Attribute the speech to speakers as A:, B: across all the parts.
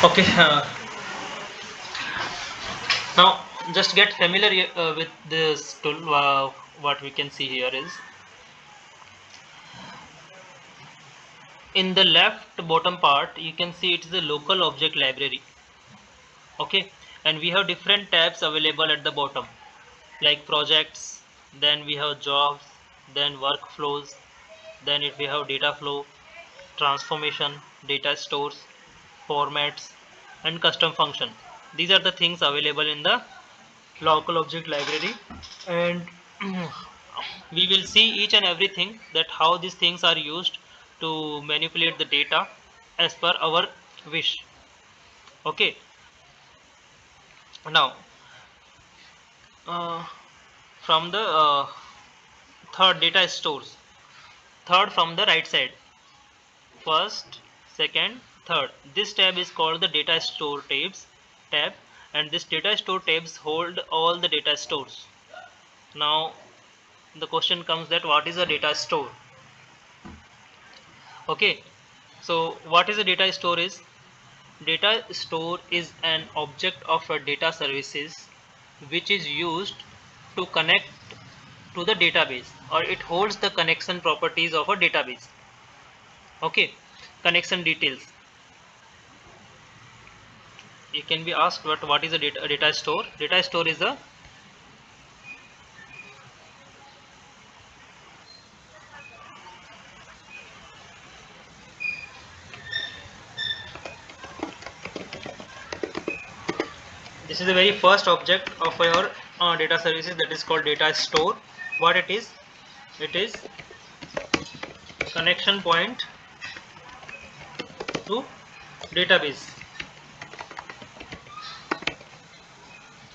A: Okay, now just get familiar with this tool. What we can see here is in the left bottom part, you can see it's the local object library. Okay, and we have different tabs available at the bottom, like projects, then we have jobs, then workflows, then if we have data flow, transformation, data stores, formats, and custom function. These are the things available in the local object library, and we will see each and everything that how these things are used to manipulate the data as per our wish. Okay, now uh, from the third data stores, third from the right side, first, second, third, this tab is called the data store tab, and this data store tabs hold all the data stores. Now the question comes that what is a data store? Okay, so what is a data store is? Data store is an object of a data services which is used to connect to the database, or it holds the connection properties of a database. Okay, connection details. You can be asked what is a data store? Data store is a this is the very first object of your data services, that is called data store. What it is? It is connection point to database.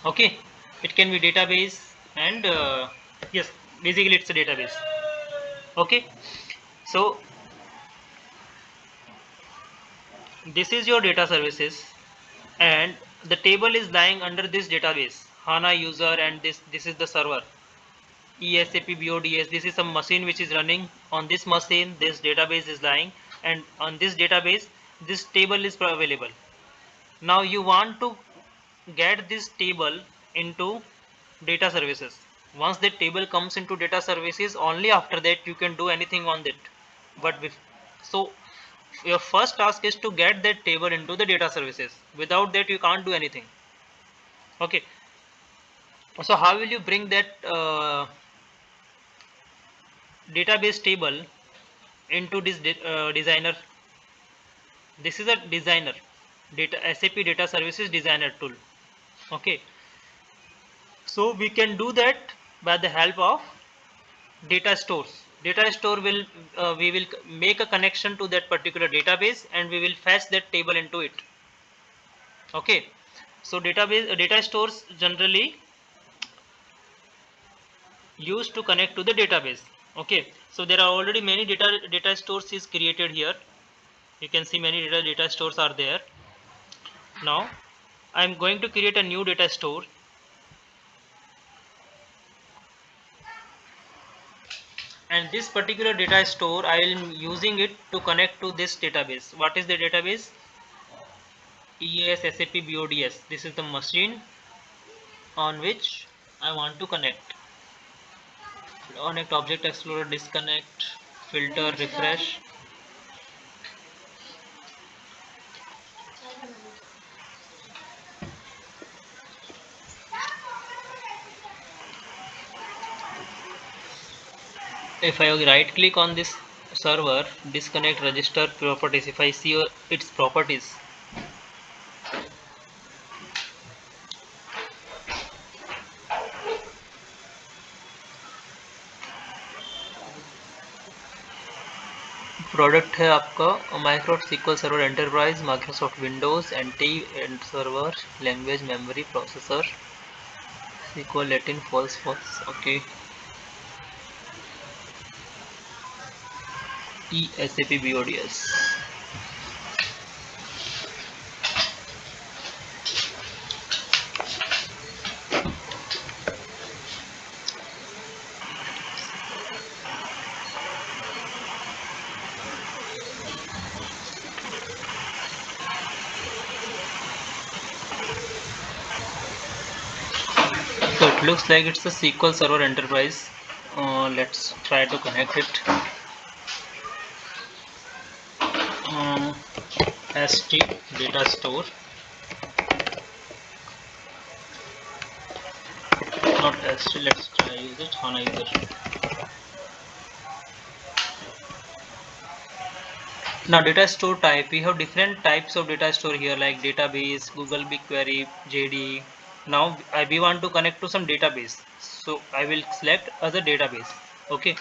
A: Okay, it can be database, and yes, basically it's a database. Okay, so this is your data services, and the table is lying under this database HANA user, and this is the server ESAP BODS. This is some machine which is running on this machine. This database is lying, and on this database this table is available. Now you want to get this table into data services. Once the table comes into data services, only after that you can do anything on it. But so your first task is to get that table into the data services. Without that you can't do anything. Okay, so how will you bring that database table into this designer? This is a designer, data SAP data services designer tool. Okay, so we can do that by the help of data stores. Data store will we will make a connection to that particular database, and we will fetch that table into it. Okay, so data stores generally used to connect to the database. Okay, so there are already many data stores is created here. You can see many data stores are there. Now I'm going to create a new data store, and this particular data store I am using it to connect to this database. What is the database? EAS SAP BODS. This is the machine on which I want to connect. Connect Object Explorer, disconnect, filter, refresh. If I right click on this server, disconnect register properties, if I see its properties, product है आपका Microsoft SQL server enterprise, Microsoft Windows anti and server, language memory processor, SQL Latin false false. Okay, ESAP BODS. Looks like it's a SQL Server Enterprise. Let's try to connect it. ST data store, not ST. Let's try use it HANA user. Now data store type, we have different types of data store here, like database, Google BigQuery, JD. Now we want to connect to some database, so I will select as a database. Okay,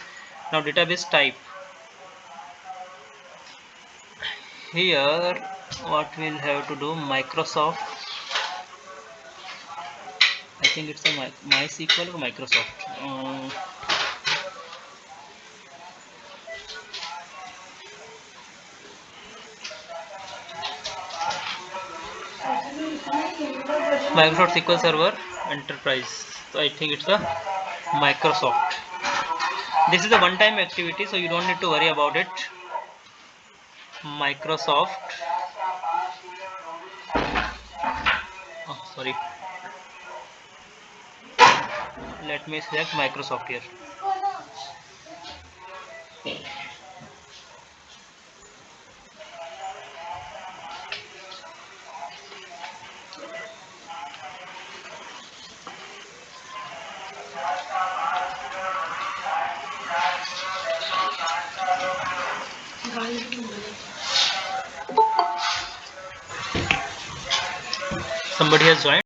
A: now database type. Here what we'll have to do, Microsoft. I think it's a MySQL or Microsoft. Microsoft SQL Server Enterprise. So I think it's a Microsoft. This is a one-time activity, so you don't need to worry about it. Microsoft. Oh, sorry. Let me select Microsoft here. Somebody has joined.